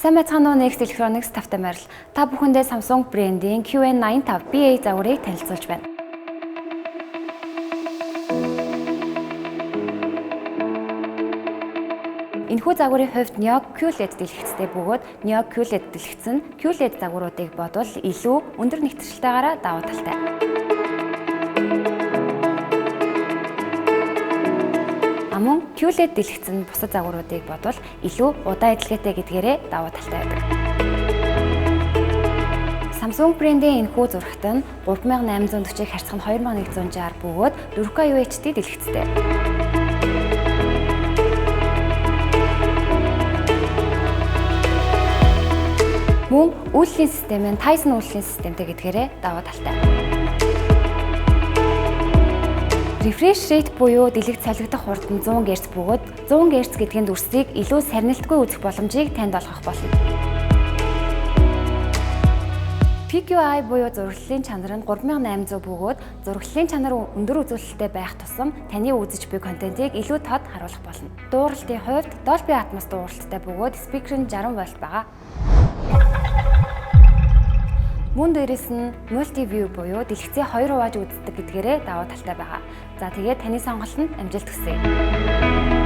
Сайн байцгаана уу Next Electronics тавтай морил. Та бүхэндээ Samsung брендийн QN85BA загварыг танилцуулж байна. Энэхүү загварын хувьд Neo QLED дэлгэцтэй бөгөөд Neo QLED дэлгэц нь QLED загваруудыг бодвол илүү өндөр нэгтгэлтэйгаараа давуу талтай. Мөн QLED дэлгэц нь бусад загваруудыг бодвол илүү удаан эдлгээтэй гэдгээрээ давуу талтай байдаг. Samsung брендийн энэхүү зурагт нь 3840-ыг харьцах нь 2160 бөгөөд 4K UHD дэлгэцтэй. Мөн үйлдлийн систем нь Tizen үйлдлийн системтэй гэдгээрээ давуу талтай. Refresh rate буюу дэлгэц солигдох хурд нь 100 Гц бөгөөд 100 Гц гэдгийн дүрсийг илүү сарнилтгүй үзэх боломжийг танд олгох болно. PQI буюу зураглалын чанар нь 3800 бөгөөд зураглалын чанар өндөр үзүүлэлттэй байх тусам таны үзэж буй контентийг илүү тод харуулах болно. Дууралтын хувьд Dolby Atmos дууралттай бөгөөд спикер нь 60 вольт байгаа. Мөн дээрээс нь Multi View буюу дэлгэцээ хоёр хувааж үздэг гэдгээрээ давуу талтай байгаа. За тэгээд таны сонголт нь амжилт хүсье.